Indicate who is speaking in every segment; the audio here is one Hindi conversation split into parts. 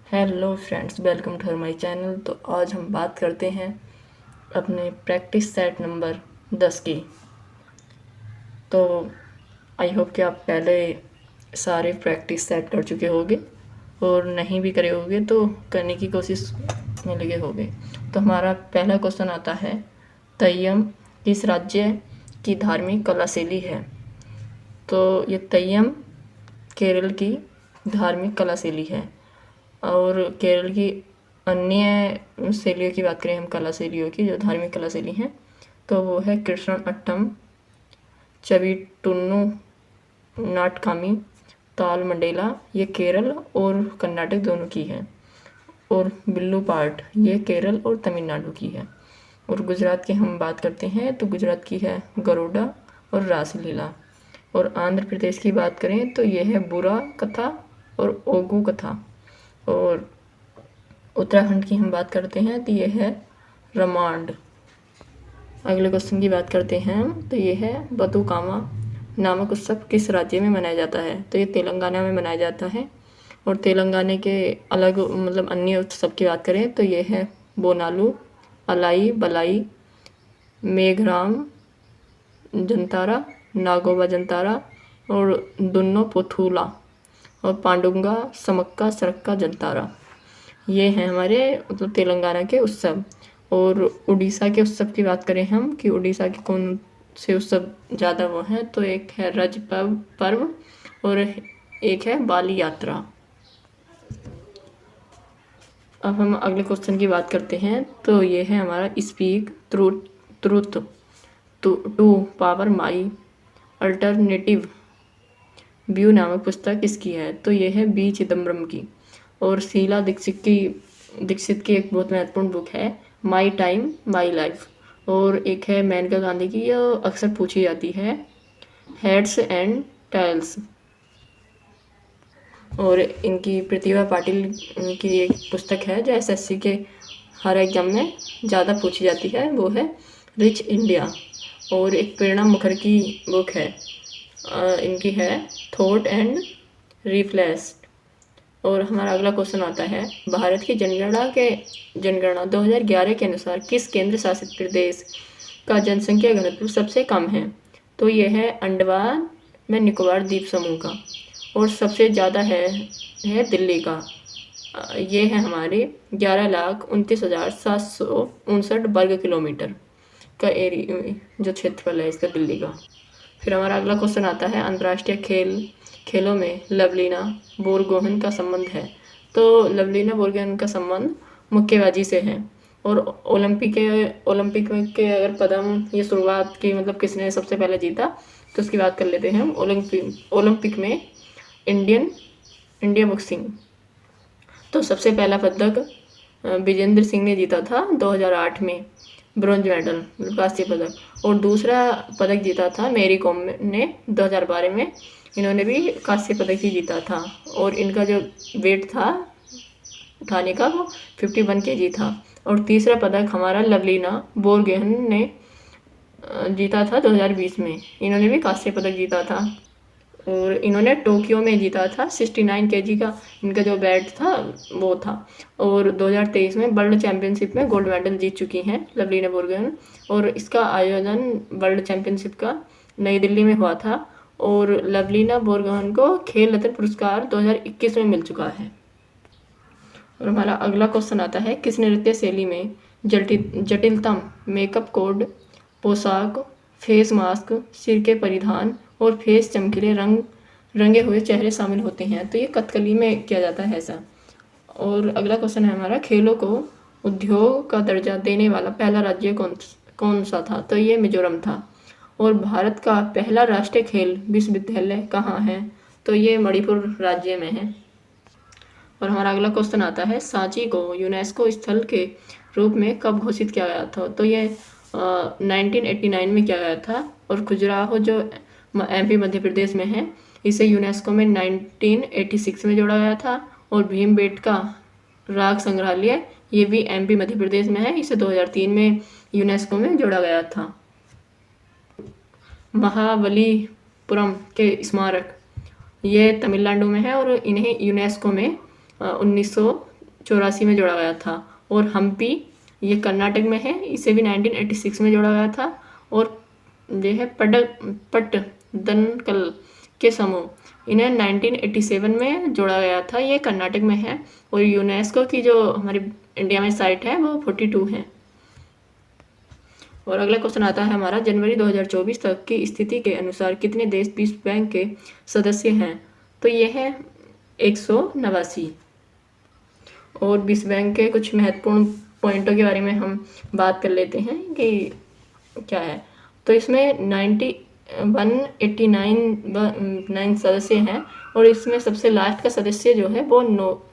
Speaker 1: Hello friends, welcome to my channel. तो आज हम बात करते हैं अपने प्रैक्टिस सेट नंबर 10 की। तो आई होप कि आप पहले सारे प्रैक्टिस सेट कर चुके होंगे और नहीं भी करे होंगे तो करने की कोशिश में लगे होंगे। तो हमारा पहला क्वेश्चन आता है, तय्यम किस राज्य की धार्मिक कला शैली है? तो ये तय्यम केरल की धार्मिक कला शैली है। और केरल की अन्य शैलियों की बात करें हम, कला शैलियों की जो धार्मिक कला शैली हैं, तो वो है कृष्ण अट्टम, चवीटुन्नु नाटकामी, ताल मंडेला, ये केरल और कर्नाटक दोनों की है। और बिल्लू पाट ये केरल और तमिलनाडु की है। और गुजरात की हम बात करते हैं तो गुजरात की है गरुड़ा और रासलीला। और आंध्र प्रदेश की बात करें तो ये है बुरा कथा और ओगू कथा। और उत्तराखंड की हम बात करते हैं तो ये है रमांड। अगले क्वेश्चन की बात करते हैं हम, तो ये है बतुकामा नामक उत्सव किस राज्य में मनाया जाता है? तो ये तेलंगाना में मनाया जाता है। और तेलंगाना के अलग अन्य उत्सव की बात करें तो ये है बोनालू, अलाई बलाई, मेघराम जंतारा, नागोबा जंतारा और दुन्नो पोथूला और पांडुंगा समक्का सरक्का जंतारा। ये हैं हमारे तेलंगाना के उत्सव। और उड़ीसा के उत्सव की बात करें हम कि उड़ीसा के कौन से उत्सव ज़्यादा वो हैं, तो एक है रज पर्व और एक है बाली यात्रा। अब हम अगले क्वेश्चन की बात करते हैं तो ये है हमारा speak truth to power my alternative view नामक पुस्तक किसकी है? तो ये है बी चिदम्बरम की। और शीला दीक्षित की एक बहुत महत्वपूर्ण बुक है माई टाइम माई लाइफ। और एक है मेनका गांधी की, यह अक्सर पूछी जाती है, हेड्स एंड टाइल्स। और इनकी प्रतिभा पाटिल की एक पुस्तक है जो एसएससी के हर एग्जाम में ज़्यादा पूछी जाती है, वो है रिच इंडिया। और एक प्रेरणा मुखर्जी की बुक है, इनकी है थॉट एंड रिफ्लेक्ट। और हमारा अगला क्वेश्चन आता है, भारत की जनगणना 2011 के अनुसार किस केंद्र शासित प्रदेश का जनसंख्या घनत्व सबसे कम है? तो ये है अंडमान में निकोबार द्वीप समूह का। और सबसे ज़्यादा है दिल्ली का। ये है हमारे 11,29,759 वर्ग किलोमीटर का एरिया जो क्षेत्रफल है इसका दिल्ली का। फिर हमारा अगला क्वेश्चन आता है, अंतर्राष्ट्रीय खेलों में लवलीना बोरगोहन का संबंध है? तो लवलीना बोरगोहन का संबंध मुक्केबाजी से है। और ओलंपिक के अगर पदम ये शुरुआत की किसने सबसे पहले जीता, तो उसकी बात कर लेते हैं हम। ओलंपिक में इंडिया बॉक्सिंग तो सबसे पहला पदक विजेंद्र सिंह ने जीता था 2008 में, ब्रॉन्ज मेडल कांस्य पदक। और दूसरा पदक जीता था मैरी कॉम ने 2012 में, इन्होंने भी कांस्य पदक ही जीता था। और इनका जो वेट था उठाने का वो 51 kg था। और तीसरा पदक हमारा लवलीना बोरगोहेन ने जीता था 2020 में, इन्होंने भी कांस्य पदक जीता था। और इन्होंने टोक्यो में जीता था 69 kg का इनका जो वेट था वो था। और 2023 में वर्ल्ड चैम्पियनशिप में गोल्ड मेडल जीत चुकी हैं लवलीना बोरगोहेन। और इसका आयोजन वर्ल्ड चैम्पियनशिप का नई दिल्ली में हुआ था। और लवलीना बोरगोहेन को खेल रत्न पुरस्कार 2021 में मिल चुका है। और हमारा अगला क्वेश्चन आता है, किस नृत्य शैली में जटिलतम मेकअप कोड, पोशाक, फेस मास्क, सिर के परिधान और फेस चमकीले रंगे हुए चेहरे शामिल होते हैं? तो ये कथकली में किया जाता है ऐसा। और अगला क्वेश्चन है हमारा, खेलों को उद्योग का दर्जा देने वाला पहला राज्य कौन सा था? तो ये मिजोरम था। और भारत का पहला राष्ट्रीय खेल विश्वविद्यालय कहाँ है? तो ये मणिपुर राज्य में है। और हमारा अगला क्वेश्चन आता है, सांची को यूनेस्को स्थल के रूप में कब घोषित किया गया था? तो ये 1989 में किया गया था। और खजुराहो जो एमपी मध्य प्रदेश में है, इसे यूनेस्को में 1986 में जोड़ा गया था। और भीमबेटका राग संग्रहालय ये भी एमपी मध्य प्रदेश में है, इसे 2003 में यूनेस्को में जोड़ा गया था। महाबलीपुरम के स्मारक ये तमिलनाडु में है और इन्हें यूनेस्को में 1984 में जोड़ा गया था। और हम्पी ये कर्नाटक में है, इसे भी 1986 में जोड़ा गया था। और ये है पट्टदकल के समूह, इन्हें 1987 में जोड़ा गया था, ये कर्नाटक में है। और यूनेस्को की जो हमारी इंडिया में साइट है वो 42 है। और अगला क्वेश्चन आता है हमारा, जनवरी 2024 तक की स्थिति के अनुसार कितने देश विश्व बैंक के सदस्य हैं? तो ये है 189। और विश्व बैंक के कुछ महत्वपूर्ण पॉइंटों के बारे में हम बात कर लेते हैं कि क्या है। तो इसमें 189 सदस्य हैं। और इसमें सबसे लास्ट का सदस्य जो है वो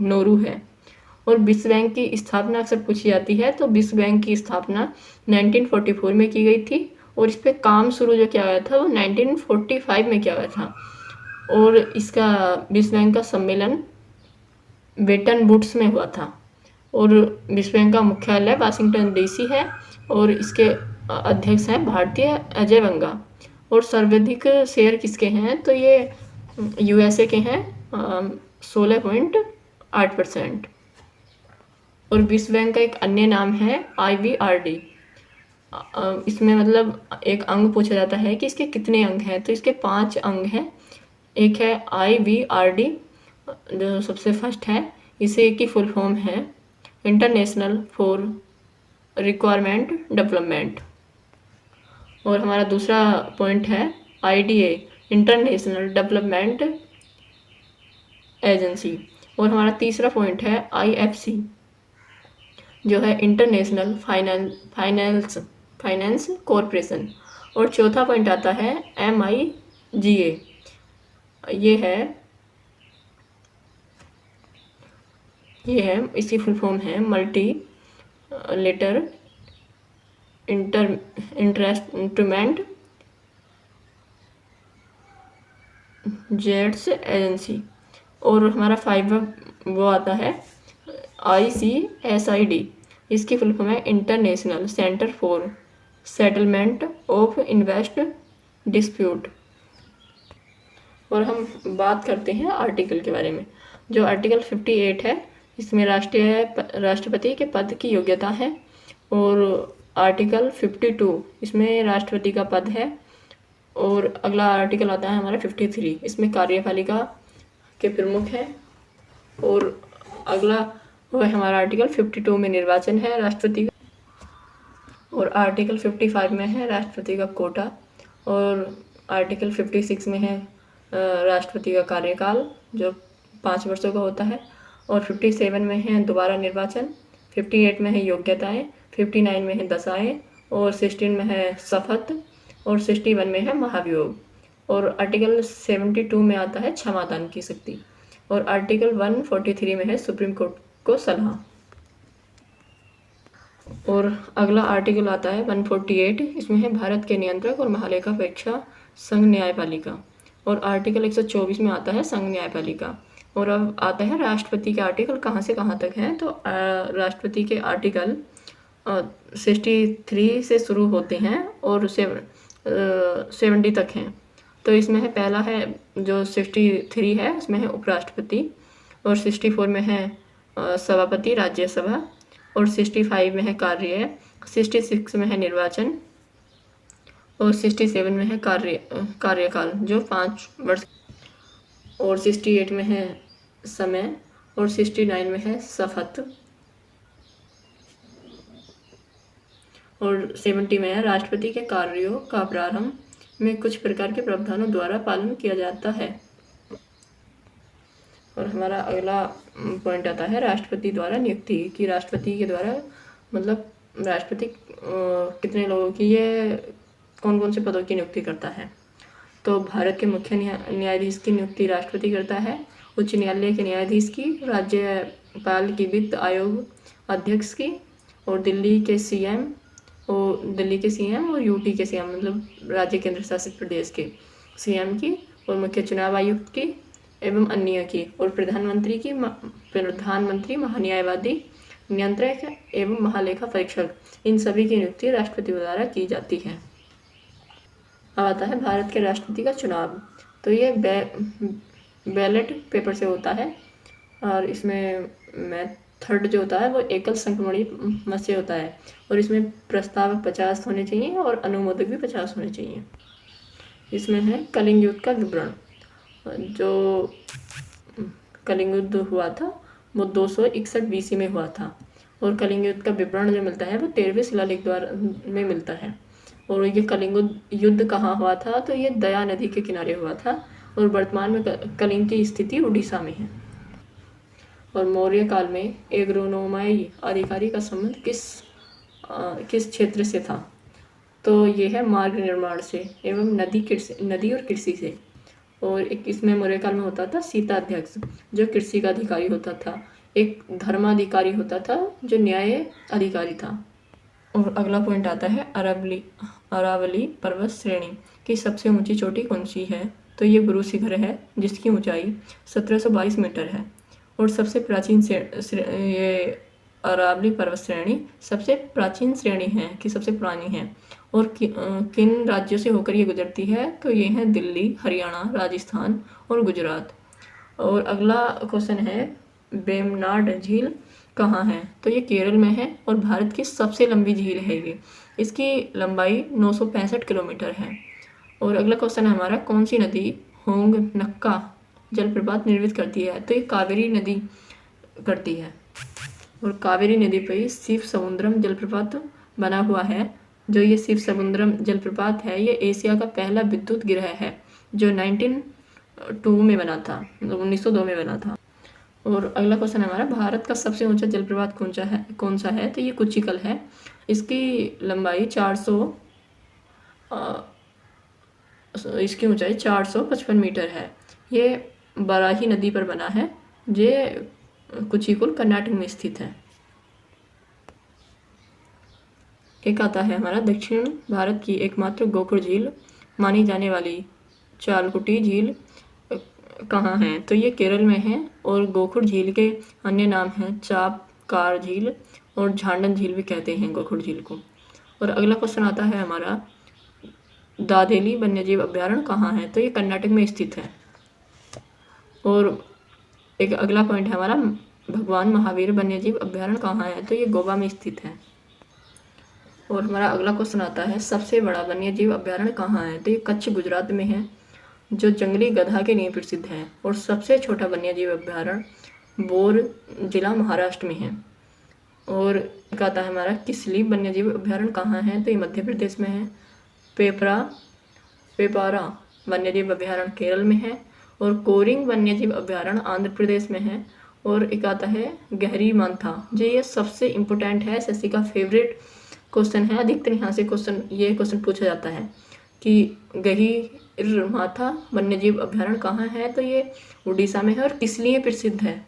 Speaker 1: नोरू है। और विश्व बैंक की स्थापना अक्सर पूछी जाती है, तो विश्व बैंक की स्थापना 1944 में की गई थी। और इस पर काम शुरू जो किया गया था वो 1945 में किया गया था। और इसका विश्व बैंक का सम्मेलन वेटन वुड्स में हुआ था। और विश्व बैंक का मुख्यालय वाशिंगटन डीसी है। और इसके अध्यक्ष हैं भारतीय अजय बंगा। और सर्वाधिक शेयर किसके हैं? तो ये यूएसए के हैं 16.8%। और विश्व बैंक का एक अन्य नाम है IVRD। इसमें मतलब एक अंग पूछा जाता है कि इसके कितने अंग हैं, तो इसके 5 अंग हैं। एक है IVRD जो सबसे फर्स्ट है, इसे की फुल फॉर्म है इंटरनेशनल फॉर रिक्वायरमेंट डेवलपमेंट। और हमारा दूसरा पॉइंट है IDA इंटरनेशनल डेवलपमेंट एजेंसी। और हमारा तीसरा पॉइंट है IFC जो है इंटरनेशनल फाइनेंस कॉरपोरेशन। और चौथा पॉइंट आता है MIGA, ये है इसकी फुल फॉर्म है multilateral instrument jets agency. और हमारा 5 वो आता है ICSID, इसकी फुल फॉर्म है international centre for settlement of invest dispute. और हम बात करते हैं आर्टिकल के बारे में। जो आर्टिकल 58 है, इसमें राष्ट्रपति के पद की योग्यता है। और आर्टिकल 52 इसमें राष्ट्रपति का पद है। और अगला आर्टिकल आता है हमारा 53, इसमें कार्यपालिका के प्रमुख हैं। और अगला वो है हमारा आर्टिकल 52 में निर्वाचन है राष्ट्रपति का। और आर्टिकल 55 में है राष्ट्रपति का कोटा। और आर्टिकल 56 में है राष्ट्रपति का कार्यकाल जो 5 वर्षों का होता है। और 57 में है दोबारा निर्वाचन। 58 में है योग्यताएं। 59 में है दशाएं। और 16 में है शपथ। और 61 में है महाभियोग। और आर्टिकल 72 में आता है क्षमादान की शक्ति। और आर्टिकल 143 में है सुप्रीम कोर्ट को सलाह। और अगला आर्टिकल आता है 148, इसमें है भारत के नियंत्रक और महालेखा परीक्षा संघ न्यायपालिका। और आर्टिकल 124 में आता है संघ न्यायपालिका। और अब आता है राष्ट्रपति के आर्टिकल कहाँ से कहाँ तक हैं। तो राष्ट्रपति के आर्टिकल 63 से शुरू होते हैं और 70 तक हैं। तो इसमें है पहला है जो 63 है, उसमें है उपराष्ट्रपति। और 64 में है सभापति राज्यसभा। और 65 में है कार्य। 66 में है निर्वाचन। और 67 में है कार्यकाल जो 5 वर्ष। और 68 में है समय। और 69 में है शपथ। और 70 में है राष्ट्रपति के कार्यों का प्रारंभ में कुछ प्रकार के प्रावधानों द्वारा पालन किया जाता है। और हमारा अगला पॉइंट आता है राष्ट्रपति द्वारा नियुक्ति की। राष्ट्रपति के द्वारा मतलब राष्ट्रपति कितने लोगों की, ये कौन कौन से पदों की नियुक्ति करता है। तो भारत के मुख्य न्यायाधीश की नियुक्ति राष्ट्रपति करता है। उच्च न्यायालय के न्यायाधीश की, राज्यपाल की, वित्त आयोग अध्यक्ष की। और दिल्ली के सीएम और यूटी के सीएम मतलब राज्य केंद्र शासित प्रदेश के सीएम की। और मुख्य चुनाव आयुक्त की एवं अन्य की। और प्रधानमंत्री महान्यायवादी, नियंत्रक एवं महालेखा परीक्षक, इन सभी की नियुक्ति राष्ट्रपति द्वारा की जाती है। अब आता है भारत के राष्ट्रपति का चुनाव। तो ये बैलेट पेपर से होता है। और इसमें मेथड जो होता है वो एकल संक्रमणीय मत्स्य होता है, और इसमें प्रस्तावक 50 होने चाहिए और अनुमोदक भी 50 होने चाहिए। इसमें है कलिंग युद्ध का विवरण। जो कलिंग युद्ध हुआ था वो 261 BC में हुआ था, और कलिंग युद्ध का विवरण जो मिलता है वो 13वें शिलालेख द्वारा में मिलता है। और ये कलिंग युद्ध कहाँ हुआ था, तो ये दया नदी के किनारे हुआ था, और वर्तमान में कलिंग की स्थिति उड़ीसा में है। और मौर्य काल में एग्रोनोमाई अधिकारी का संबंध किस क्षेत्र से था, तो ये है मार्ग निर्माण से एवं नदी और कृषि से। और एक इसमें मौर्य काल में होता था सीताध्यक्ष, जो कृषि का अधिकारी होता था। एक धर्माधिकारी होता था जो न्याय अधिकारी था। और अगला पॉइंट आता है अरावली पर्वत श्रेणी की सबसे ऊंची चोटी कौन सी है, तो ये गुरु शिखर है जिसकी ऊंचाई 1722 मीटर है। और सबसे प्राचीन ये अरावली पर्वत श्रेणी सबसे प्राचीन श्रेणी है कि सबसे पुरानी है, और किन राज्यों से होकर ये गुजरती है, तो ये हैं दिल्ली, हरियाणा, राजस्थान और गुजरात। और अगला क्वेश्चन है वेम्बनाड झील कहाँ है, तो ये केरल में है और भारत की सबसे लंबी झील है ये। इसकी लंबाई 965 किलोमीटर है। और अगला क्वेश्चन है हमारा, कौन सी नदी होंग नक्का जलप्रपात निर्मित करती है, तो ये कावेरी नदी करती है। और कावेरी नदी पर शिव समुद्रम जलप्रपात बना हुआ है। जो ये शिव समुद्रम जलप्रपात है ये एशिया का पहला विद्युत ग्रह है, जो 1902 में बना था, 1902 में बना था। और अगला क्वेश्चन हमारा, भारत का सबसे ऊंचा जलप्रपात कौन सा है, तो ये कुचिकल है। इसकी लंबाई 400 इसकी ऊंचाई 455 मीटर है। ये बराही नदी पर बना है, ये कुचिकुल कर्नाटक में स्थित है। एक आता है हमारा, दक्षिण भारत की एकमात्र गोखुर झील मानी जाने वाली चालकुटी झील कहाँ है, तो ये केरल में है। और गोखुर झील के अन्य नाम हैं चापकार झील और झांडन झील भी कहते हैं गोखुर झील को। और अगला क्वेश्चन आता है हमारा, दादेली वन्यजीव अभ्यारण्य कहाँ है, तो ये कर्नाटक में स्थित है। और एक अगला पॉइंट है हमारा, भगवान महावीर वन्यजीव अभ्यारण्य कहाँ है, तो ये गोवा में स्थित है। और हमारा अगला क्वेश्चन आता है, सबसे बड़ा वन्यजीव अभ्यारण्य कहाँ है, तो ये कच्छ गुजरात में है, जो जंगली गधा के लिए प्रसिद्ध है। और सबसे छोटा वन्यजीव अभ्यारण्य बोर जिला महाराष्ट्र में है। और एक आता है हमारा, किसली वन्यजीव अभ्यारण्य कहाँ है, तो ये मध्य प्रदेश में है। पेपारा वन्यजीव अभ्यारण्य केरल में है। और कोरिंग वन्यजीव अभ्यारण्य आंध्र प्रदेश में है। और एक आता है गहरी मांथा, जो ये सबसे इम्पोर्टेंट है, एसएससी का फेवरेट क्वेश्चन है। अधिकतर यहाँ से ये क्वेश्चन पूछा जाता है कि गहीर माथा वन्यजीव अभ्यारण्य कहाँ है, तो ये उड़ीसा में है। और किस लिए प्रसिद्ध है,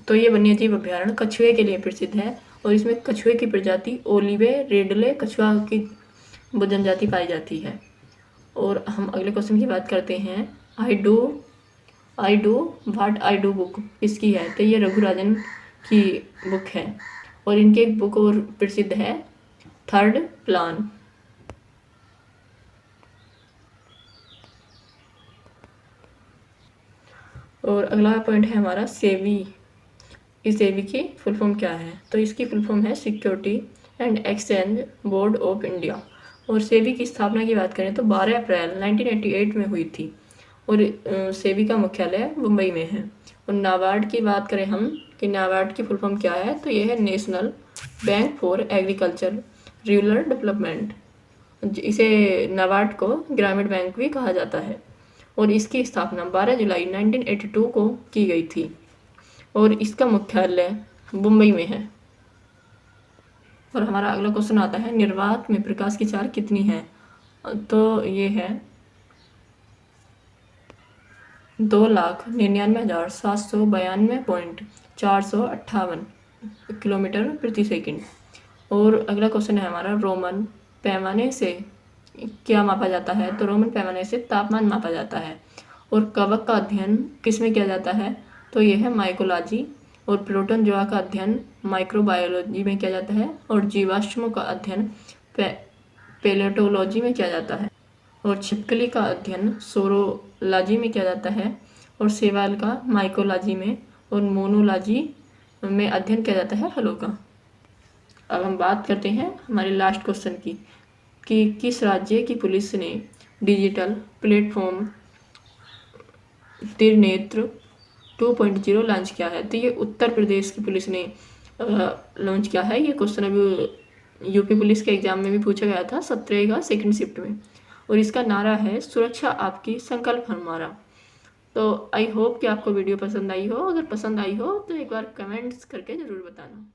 Speaker 1: तो ये वन्यजीव अभ्यारण्य कछुए के लिए प्रसिद्ध है। और इसमें कछुए की प्रजाति ओलिवे रेडले कछुआ की जनजाति पाई जाती है। और हम अगले क्वेश्चन की बात करते हैं, I do what I do book किसकी है, तो ये रघुराजन की बुक है। और इनकी एक बुक और प्रसिद्ध है, थर्ड प्लान। और अगला पॉइंट है हमारा, सेवी। इस सेवी की फुल फॉर्म क्या है, तो इसकी फुल फॉर्म है security and exchange board of India. और सेवी की स्थापना की बात करें तो 12 अप्रैल 1988 में हुई थी। और सेवी का मुख्यालय मुंबई में है। और नाबार्ड की बात करें हम कि नाबार्ड की फुल फॉर्म क्या है, तो यह है national bank for agriculture rural development. इसे नाबार्ड को ग्रामीण बैंक भी कहा जाता है। और इसकी स्थापना 12 जुलाई 1982 को की गई थी। और इसका मुख्यालय मुंबई में है। और हमारा अगला क्वेश्चन आता है, निर्वात में प्रकाश की चाल कितनी है, तो ये है 2,99,792.458 किलोमीटर प्रति सेकंड। और अगला क्वेश्चन है हमारा, रोमन पैमाने से क्या मापा जाता है, तो रोमन पैमाने से तापमान मापा जाता है। और कवक का अध्ययन किस में किया जाता है, तो यह है माइकोलॉजी। और प्रोटोजोआ का अध्ययन माइक्रोबायोलॉजी में किया जाता है। और जीवाश्मों का अध्ययन पैलेटोलॉजी में किया जाता है। और छिपकली का अध्ययन सोरोलॉजी में किया जाता है। और शैवाल का माइकोलॉजी में। और मोनोलॉजी में अध्ययन किया जाता है फलों का। अब हम बात करते हैं हमारे लास्ट क्वेश्चन की कि किस राज्य की पुलिस ने डिजिटल प्लेटफॉर्म त्रिनेत्र 2.0 लॉन्च किया है। तो ये उत्तर प्रदेश की पुलिस ने लॉन्च किया है। ये क्वेश्चन अभी यूपी पुलिस के एग्जाम में भी पूछा गया था 17 का सेकंड शिफ्ट में, और इसका नारा है सुरक्षा आपकी संकल्प हमारा। तो आई होप कि आपको वीडियो पसंद आई हो। अगर पसंद आई हो तो एक बार कमेंट्स करके ज़रूर बताना।